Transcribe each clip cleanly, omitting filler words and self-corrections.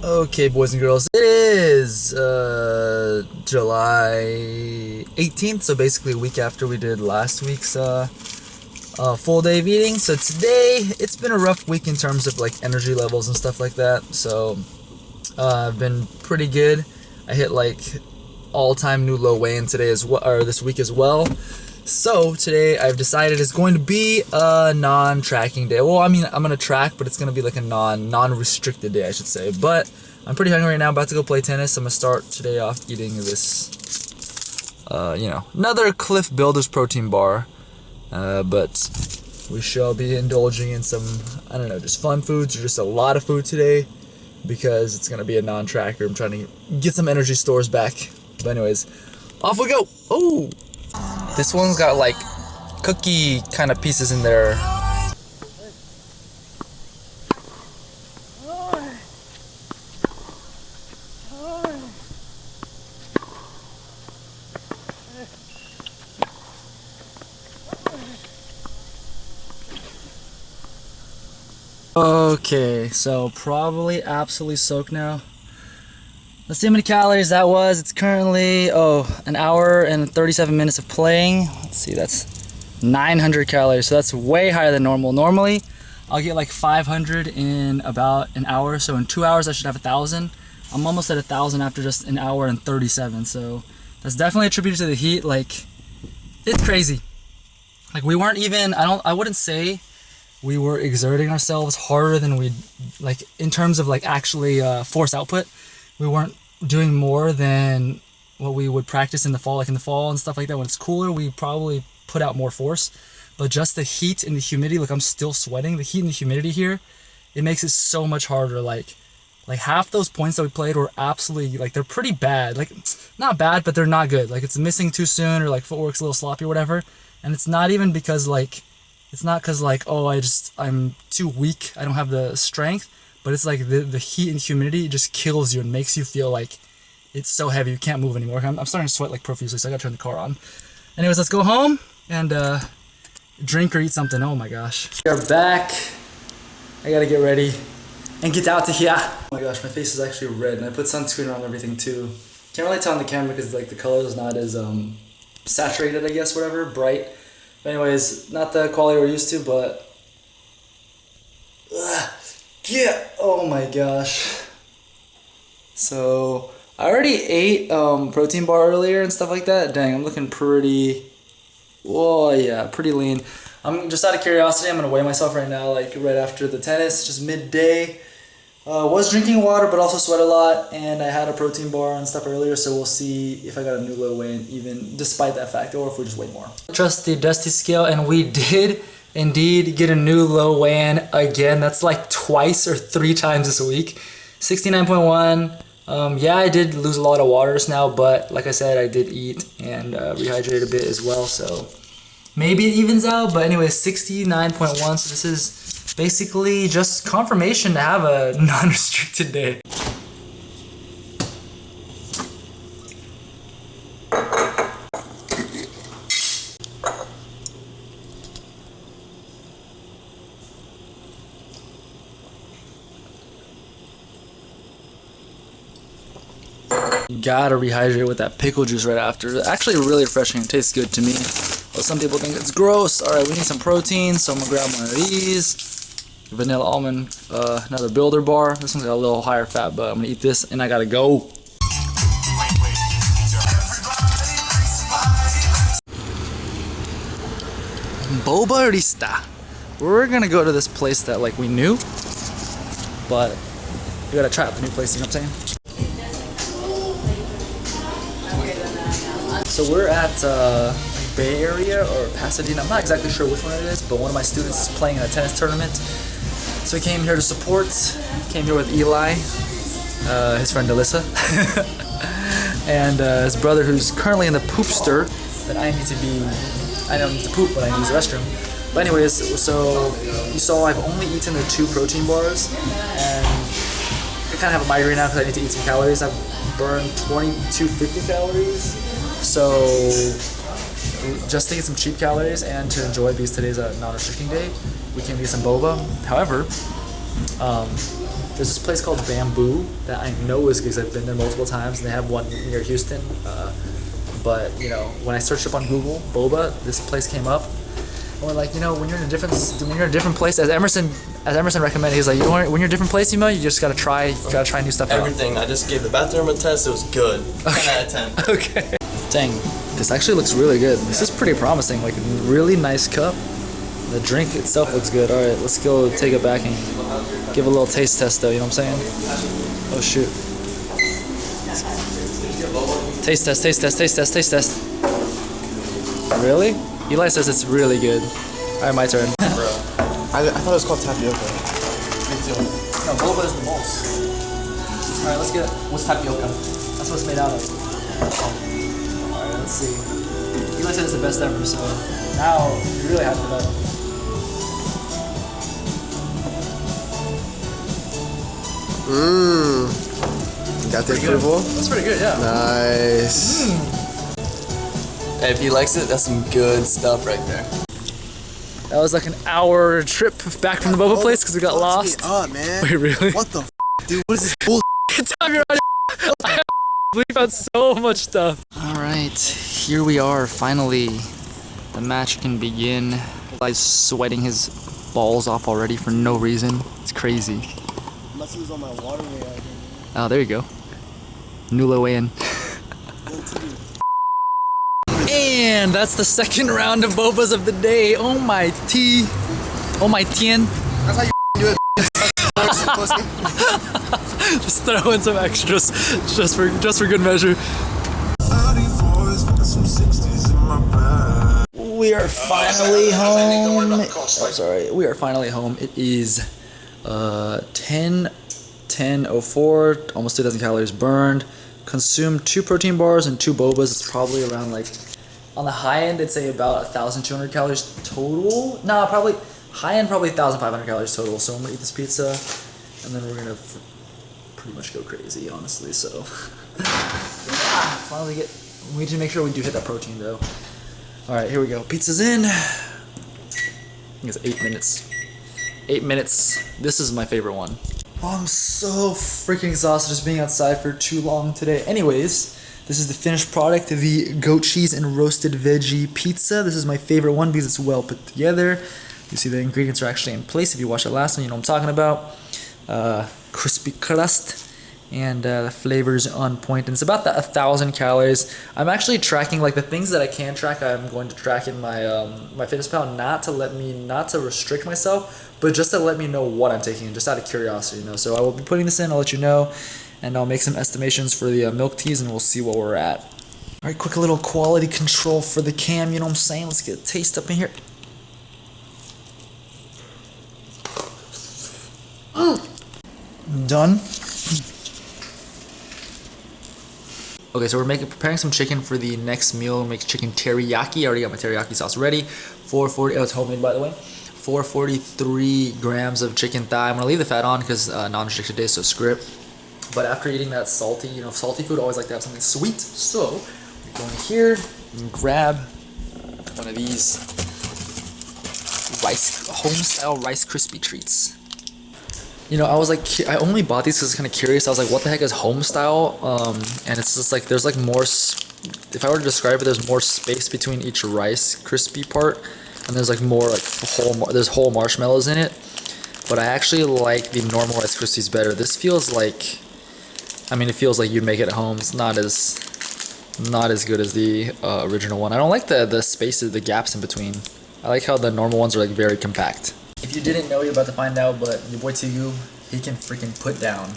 Okay, boys and girls, it is July 18th, so basically a week after we did last week's full day of eating. So today, it's been a rough week in terms of like energy levels and stuff like that. So I've been pretty good. I hit like all-time new low weigh-in today as well, or this week as well. So today I've decided it's going to be a non-tracking day. Well, I mean, I'm gonna track, but it's gonna be like a non-restricted day, I should say. But I'm pretty hungry right now. About to go play tennis. I'm gonna start today off eating this, another Cliff Builders protein bar. But we shall be indulging in some, I don't know, just fun foods or just a lot of food today because it's gonna be a non-tracker. I'm trying to get some energy stores back. But anyways, off we go. Oh. This one's got like cookie kind of pieces in there. Okay, so probably absolutely soaked now. Let's see how many calories that was. It's currently, an hour and 37 minutes of playing. Let's see, that's 900 calories. So that's way higher than normal. Normally, I'll get like 500 in about an hour. So in 2 hours, I should have 1,000. I'm almost at 1,000 after just an hour and 37. So that's definitely attributed to the heat. Like, it's crazy. Like we weren't even, I wouldn't say we were exerting ourselves harder than we, like in terms of like actually force output. We weren't doing more than what we would practice in the fall. Like in the fall and stuff like that, when it's cooler, we probably put out more force. But just the heat and the humidity, like I'm still sweating. The heat and the humidity here, it makes it so much harder. Like half those points that we played were absolutely, like they're pretty bad. Like not bad, but they're not good. Like it's missing too soon or like footwork's a little sloppy or whatever. And it's not even because like, it's not because like, I'm too weak. I don't have the strength. But it's like the heat and humidity just kills you and makes you feel like it's so heavy you can't move anymore. I'm starting to sweat like profusely, so I gotta turn the car on. Anyways, let's go home and drink or eat something. Oh my gosh. We are back. I gotta get ready and get out to here. Oh my gosh, my face is actually red and I put sunscreen on everything too. Can't really tell on the camera because like the color is not as saturated, I guess, whatever, bright. But anyways, not the quality we're used to, but yeah, oh my gosh. So I already ate protein bar earlier and stuff like that. Dang, I'm looking pretty, pretty lean. I'm just out of curiosity, I'm gonna weigh myself right now, like right after the tennis, just midday. Was drinking water, but also sweat a lot, and I had a protein bar and stuff earlier, so we'll see if I got a new low weigh-in even despite that fact, or if we just weigh more. Trust the Dusty scale, and we did indeed get a new low weigh-in again. That's like twice or 3 times this week. 69.1. Yeah, I did lose a lot of waters now, but like I said, I did eat and rehydrate a bit as well, so maybe it evens out. But anyway, 69.1. So this is basically just confirmation to have a non-restricted day. You gotta rehydrate with that pickle juice right after. It's actually really refreshing. It tastes good to me. Well, some people think it's gross. Alright, we need some protein, so I'm gonna grab one of these. Vanilla almond, another builder bar. This one's got a little higher fat, but I'm gonna eat this and I gotta go. Bobarista. We're gonna go to this place that like we knew, but we gotta try out the new place, you know what I'm saying? So we're at Bay Area or Pasadena. I'm not exactly sure which one it is, but one of my students is playing in a tennis tournament. So we came here to support. Came here with Eli, his friend Alyssa, and his brother who's currently in the poopster that I don't need to poop, but I use the restroom. But anyways, so you saw I've only eaten the 2 protein bars, and I kind of have a migraine now because I need to eat some calories. I've burned 250 calories. So just to get some cheap calories and to enjoy, because today's a non-restricting day, we came to get some boba. However, There's this place called Bamboo that I know is good because I've been there multiple times, and they have one near Houston. But you know, when I searched up on Google boba, this place came up. And we're like, you know, when you're in a different place, as Emerson recommended, he's like, you know, when you're in a different place, you just gotta try new stuff. Everything. I just gave the bathroom a test. It was good. 10 out of 10. Okay. Dang, this actually looks really good. This is pretty promising. Like, really nice cup. The drink itself looks good. All right, let's go take it back and give a little taste test, though. You know what I'm saying? Oh shoot. Taste test. Really? Eli says it's really good. All right, my turn. Bro, I thought it was called tapioca. No, boba is the most. All right, let's get. What's tapioca? That's what it's made out of. All right, let's see. Eli said it's the best ever, so now you really have to know. Got the approval? That's pretty good, yeah. Nice. Hey, if he likes it, that's some good stuff right there. That was like an hour trip back from the boba place because we got lost. Man. Wait, really? What the dude? What is this bull? We found so much stuff. All right, here we are. Finally, the match can begin. Eli's sweating his balls off already for no reason. It's crazy. Must lose on my waterway out here. Oh, there you go. Nulo way in. And that's the second round of bobas of the day. Oh my tea. Oh my tien. That's how you do it. Just throw in some extras just for good measure. We are finally home. Oh, sorry. We are finally home. It is 10:04, almost 2,000 calories burned. Consumed 2 protein bars and 2 bobas. It's probably around, like, on the high end, it's about 1,200 calories total. No, probably high end, probably 1,500 calories total. So I'm gonna eat this pizza, and then we're gonna pretty much go crazy, honestly. So finally we need to make sure we do hit that protein though. All right, here we go. Pizza's in. I think it's 8 minutes. 8 minutes. This is my favorite one. Oh, I'm so freaking exhausted just being outside for too long today. Anyways, this is the finished product, the goat cheese and roasted veggie pizza. This is my favorite one because it's well put together. You see the ingredients are actually in place. If you watched the last one, you know what I'm talking about. Crispy crust, and the flavor's on point. And it's about 1,000 calories. I'm actually tracking, like, the things that I can track. I'm going to track in my my FitnessPal, not to restrict myself, but just to let me know what I'm taking, just out of curiosity, you know. So I will be putting this in. I'll let you know, and I'll make some estimations for the milk teas, and we'll see what we're at. All right, quick little quality control for the cam. You know what I'm saying? Let's get a taste up in here. Done. Okay, so we're preparing some chicken for the next meal. We'll make chicken teriyaki. I already got my teriyaki sauce ready. 440. Oh, it's homemade, by the way. 443 grams of chicken thigh. I'm gonna leave the fat on because non-restricted day, so screw it. But after eating that salty, you know, salty food, I always like to have something sweet. So we go in here and grab one of these home-style Rice Krispie treats. You know, I was like, I only bought these because I was kind of curious. I was like, what the heck is home style? And it's just like, there's like more, if I were to describe it, there's more space between each Rice Krispie part. And there's like more like there's whole marshmallows in it. But I actually like the normal Rice Krispies better. This feels like, I mean, it feels like you'd make it at home. It's not as good as the original one. I don't like the spaces, the gaps in between. I like how the normal ones are like very compact. If you didn't know, you're about to find out, but your boy TU, he can freaking put down.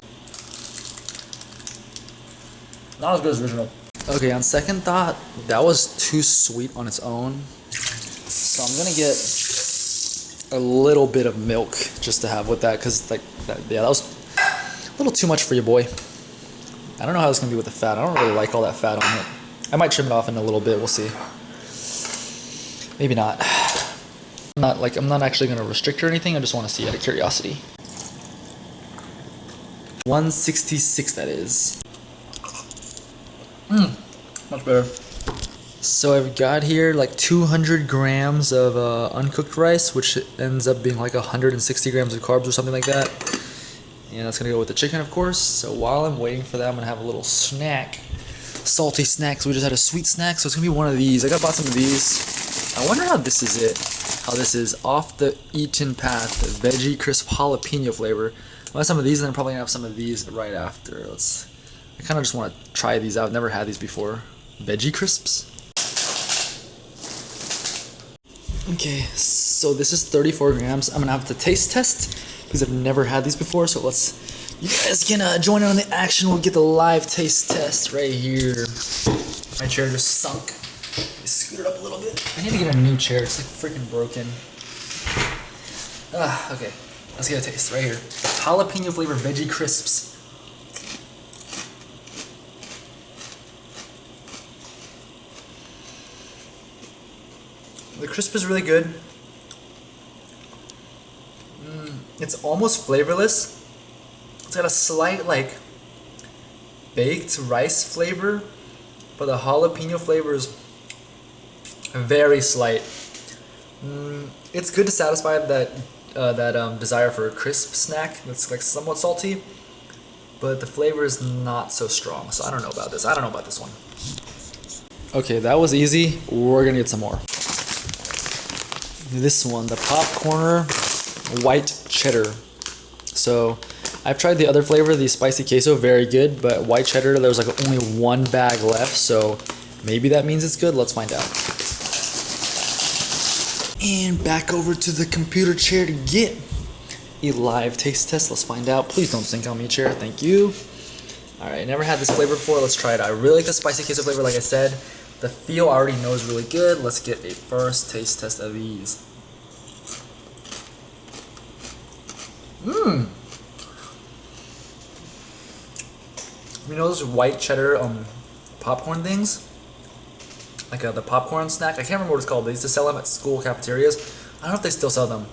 Not as good as original. Okay, on second thought, that was too sweet on its own. So I'm gonna get a little bit of milk just to have with that, cause like that was a little too much for your boy. I don't know how it's gonna be with the fat. I don't really like all that fat on it. I might trim it off in a little bit. We'll see. Maybe not. I'm not actually gonna restrict or anything. I just want to see out of curiosity. 166, that is. Much better. So I've got here like 200 grams of uncooked rice, which ends up being like 160 grams of carbs or something like that. And that's gonna go with the chicken, of course. So while I'm waiting for that, I'm gonna have a little snack. Salty snacks. We just had a sweet snack, so it's gonna be one of these. I bought some of these. I wonder how this is it. How this is off the eaten path, the veggie crisp jalapeno flavor. I'll have some of these, and then I'm probably gonna have some of these right after. I kind of just want to try these out. I've never had these before. Veggie crisps. Okay, so this is 34 grams. I'm gonna have to taste test because I've never had these before. So you guys can join in on the action. We'll get the live taste test right here. My chair just sunk. Scoot it up a little bit. I need to get a new chair. It's like freaking broken. Okay. Let's get a taste right here. Jalapeno flavor veggie crisps. The crisp is really good. It's almost flavorless. It's got a slight like baked rice flavor, but the jalapeno flavor is very slight. It's good to satisfy that desire for a crisp snack that's like somewhat salty, but the flavor is not so strong. So I don't know about this. I don't know about this one. Okay, that was easy. We're gonna get some more. This one, the popcorner white cheddar. So I've tried the other flavor, the spicy queso, very good, but white cheddar, there was like only one bag left, so maybe that means it's good. Let's find out. And back over to the computer chair to get a live taste test. Let's find out. Please don't sink on me, chair. Thank you. Alright, never had this flavor before. Let's try it. I really like the spicy queso flavor, like I said. The feel I already know is really good. Let's get a first taste test of these. You know those white cheddar popcorn things? Like the popcorn snack? I can't remember what it's called. They used to sell them at school cafeterias. I don't know if they still sell them.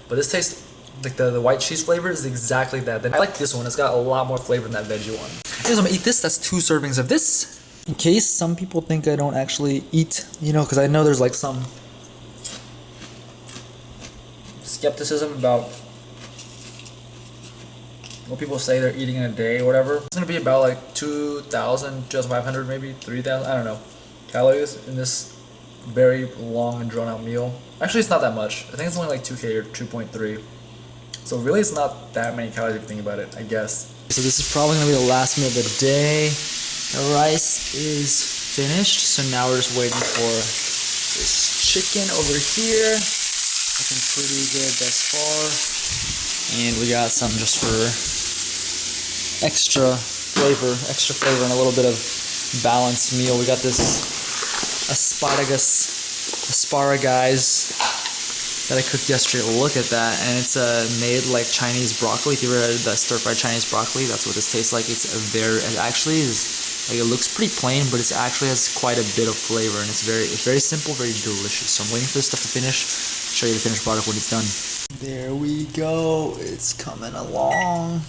But this tastes like the white cheese flavor is exactly that. Then I like this one. It's got a lot more flavor than that veggie one. Anyways, I'm gonna eat this. That's 2 servings of this. In case some people think I don't actually eat, because I know there's like some skepticism about what people say they're eating in a day or whatever. It's gonna be about like 2,000, 2,500, maybe 3,000, I don't know, calories in this very long and drawn out meal. Actually, it's not that much. I think it's only like 2K or 2.3. So really, it's not that many calories if you think about it, I guess. So this is probably gonna be the last meal of the day. The rice is finished, so now we're just waiting for this chicken over here. Looking pretty good thus far. And we got some just for extra flavor and a little bit of balanced meal. We got this asparagus that I cooked yesterday. Look at that, and it's made like Chinese broccoli. If you ever had the stir-fried Chinese broccoli, that's what this tastes like. It actually is. Like, it looks pretty plain, but it actually has quite a bit of flavor, and it's very simple, very delicious. So I'm waiting for this stuff to finish. Show you the finished product when it's done. There we go. It's coming along.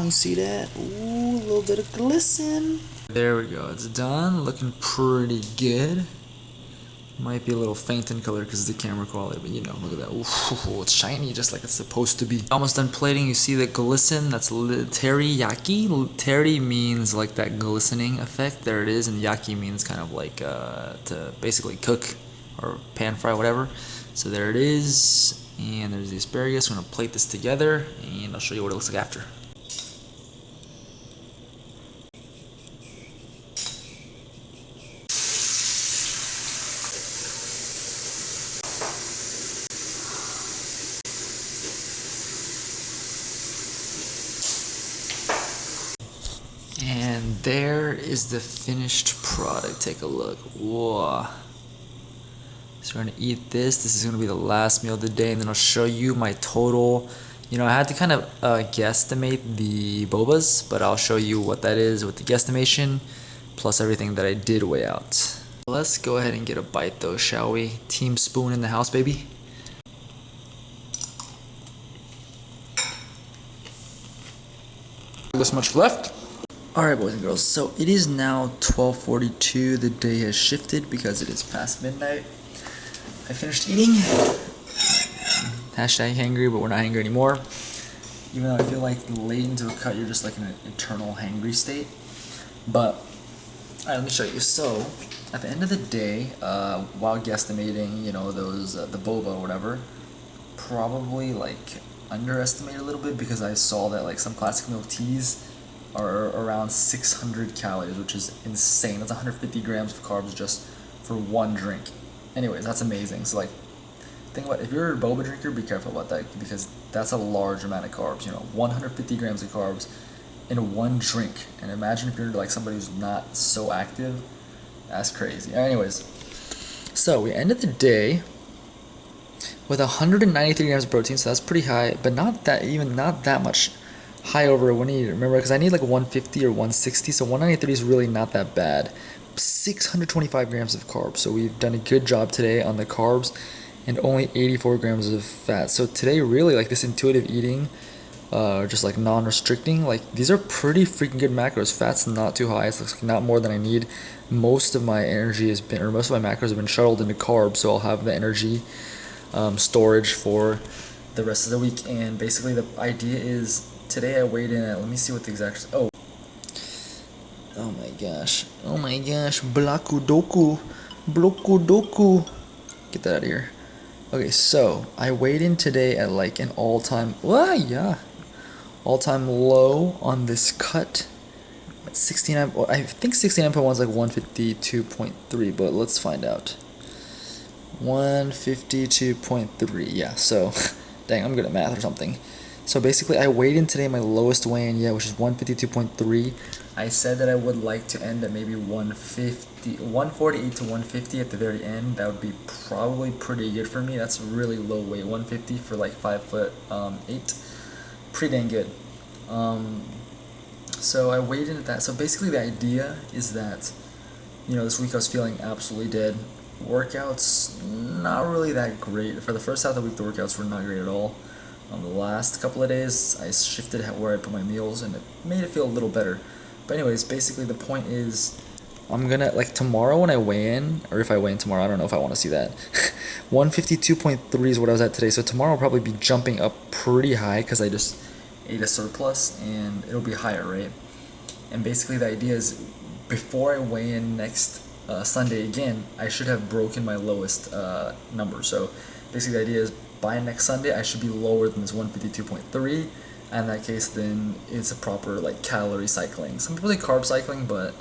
You see that? Ooh, a little bit of glisten. There we go. It's done. Looking pretty good. Might be a little faint in color because of the camera quality, but look at that. Ooh, it's shiny just like it's supposed to be. Almost done plating. You see the glisten? That's teriyaki. Teri means like that glistening effect. There it is, and yaki means kind of like to basically cook or pan fry, whatever. So there it is, and there's the asparagus. I'm gonna plate this together, and I'll show you what it looks like after. And there is the finished product. Take a look. Whoa. So we're gonna eat this. This is gonna be the last meal of the day, and then I'll show you my total. I had to kind of guesstimate the bobas, but I'll show you what that is with the guesstimation, plus everything that I did weigh out. Let's go ahead and get a bite though, shall we? Team spoon in the house, baby. This much left. Alright, boys and girls, so it is now 12:42. The day has shifted because it is past midnight. I finished eating. Hashtag hangry, but we're not hangry anymore. even though I feel like late into a cut, you're just like in an eternal hangry state. But, alright, let me show you. So, at the end of the day, while guesstimating, you know, those, the boba or whatever, probably like underestimated a little bit because I saw that like some classic milk teas are around 600 calories, which is insane. That's 150 grams of carbs just for one drink. Anyways, that's amazing. So like, think about, if you're a boba drinker, be careful about that because that's a large amount of carbs. You know, 150 grams of carbs in one drink. And imagine if you're like somebody who's not so active. That's crazy. Anyways, so we ended the day with 193 grams of protein, so that's pretty high, but not that much high over what I need. Remember, because I need like 150 or 160, so 193 is really not that bad. 625 grams of carbs, so we've done a good job today on the carbs, and only 84 grams of fat. So today, really, like this intuitive eating, just like non-restricting, like these are pretty freaking good macros. Fat's not too high, it's like not more than I need. Most of my energy has been, or most of my macros have been shuttled into carbs, so I'll have the energy storage for the rest of the week. And basically the idea is today I weighed in at, let me see what the exact, oh my gosh, bloku doku, get that out of here. Okay, so I weighed in today at like an all-time low on this cut at 69. Well, I think 69.1 is like 152.3, but let's find out. 152.3, yeah, so dang, I'm good at math or something. So basically I weighed in today my lowest weigh-in yet, which is 152.3. I said that I would like to end at maybe 148 to 150 at the very end. That would be probably pretty good for me. That's really low weight, 150 for like 5'8", pretty dang good. So I weighed in at that. So basically the idea is that, you know, this week I was feeling absolutely dead. Workouts, not really that great. For the first half of the week, the workouts were not great at all. The last couple of days, I shifted where I put my meals, and it made it feel a little better. But anyways, basically the point is, I'm gonna, like tomorrow when I weigh in, or if I weigh in tomorrow, I don't know if I want to see that. 152.3 is what I was at today, so tomorrow I'll probably be jumping up pretty high because I just ate a surplus, and it'll be higher, right? And basically the idea is, before I weigh in next Sunday again, I should have broken my lowest number. So basically the idea is by next Sunday I should be lower than this 152.3, and in that case then it's a proper like calorie cycling. Some people say carb cycling, but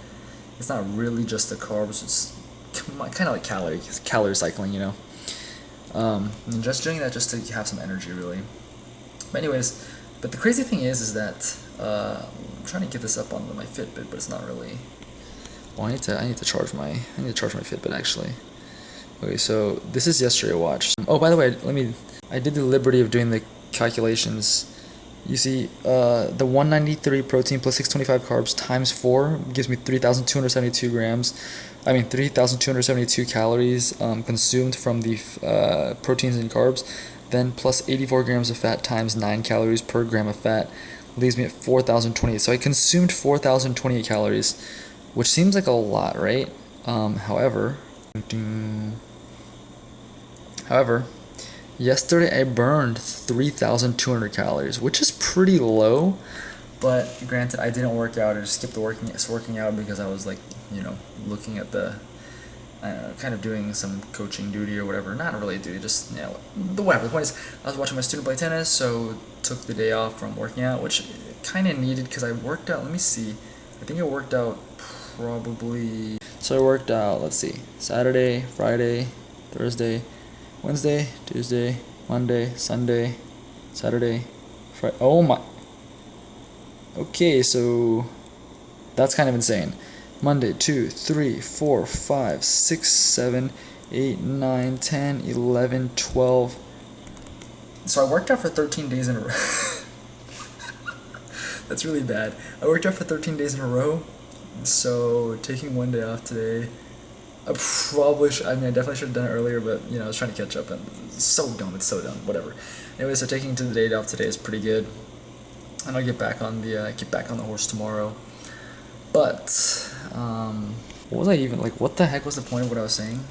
it's not really just the carbs, it's kind of like calorie cycling, you know. And just doing that just to have some energy really. But anyways, but the crazy thing is that I'm trying to get this up on my Fitbit, but it's not really. Well, I need to charge my Fitbit actually. Okay, so this is yesterday watch. Oh, by the way, I did the liberty of doing the calculations. You see, the 193 protein plus 625 carbs times 4 gives me 3,272 calories consumed from the proteins and carbs. Then plus 84 grams of fat times 9 calories per gram of fat leaves me at 4,028. So I consumed 4,028 calories, which seems like a lot, right? However, yesterday I burned 3,200 calories, which is pretty low. But granted, I didn't work out. I just skipped the working out because I was like, you know, looking at the, kind of doing some coaching duty or whatever. Not really duty, just, you know, whatever. The point is, I was watching my student play tennis, so took the day off from working out, which kind of needed because I worked out. Let me see. I think I worked out probably. So I worked out, let's see, Saturday, Friday, Thursday, Wednesday, Tuesday, Monday, Sunday, Saturday, Friday. Oh my. Okay, so that's kind of insane. Monday, 2, 3, 4, 5, 6, 7, 8, 9, 10, 11, 12. So I worked out for 13 days in a row. That's really bad. I worked out for 13 days in a row. So taking one day off today, I definitely should have done it earlier, but you know, I was trying to catch up, and it's so dumb, whatever. Anyway, so taking the day off today is pretty good, and I'll get back on the horse tomorrow. But what was I even like? What the heck was the point of what I was saying?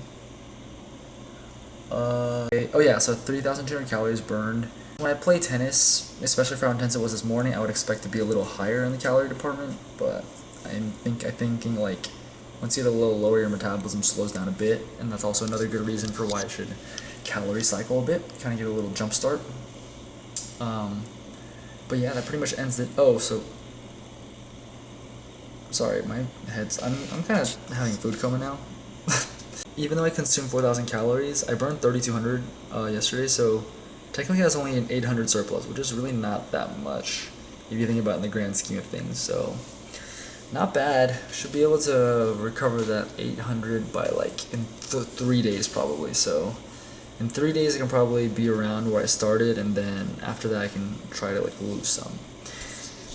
Oh yeah, so 3,200 calories burned. When I play tennis, especially for how intense it was this morning, I would expect to be a little higher in the calorie department, but I'm thinking like once you get a little lower, your metabolism slows down a bit, and that's also another good reason for why I should calorie cycle a bit, kind of get a little jump start. But yeah, that pretty much ends it. Oh, so sorry, my head's I'm kind of having food coma now. Even though I consumed 4,000 calories, I burned 3,200 yesterday, so technically that's only an 800 surplus, which is really not that much if you think about it in the grand scheme of things. So not bad. Should be able to recover that 800 by like in 3 days probably. So in 3 days I can probably be around where I started, and then after that I can try to like lose some.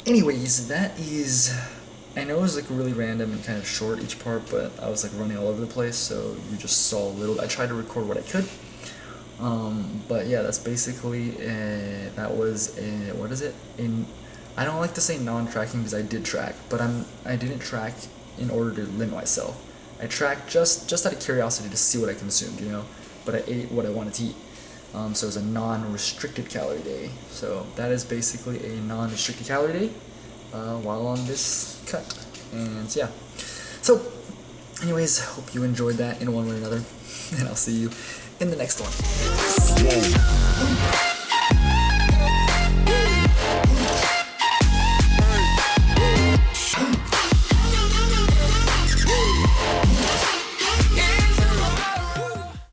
Anyways, that is, I know it was like really random and kind of short each part, but I was like running all over the place, so you just saw a little. I tried to record what I could. But yeah, that's basically that was what is it? I don't like to say non-tracking because I did track, but I didn't track in order to limit myself. I tracked just out of curiosity to see what I consumed, you know. But I ate what I wanted to eat. So it was a non-restricted calorie day. So that is basically a non-restricted calorie day while on this cut. And yeah. So, anyways, hope you enjoyed that in one way or another, and I'll see you in the next one.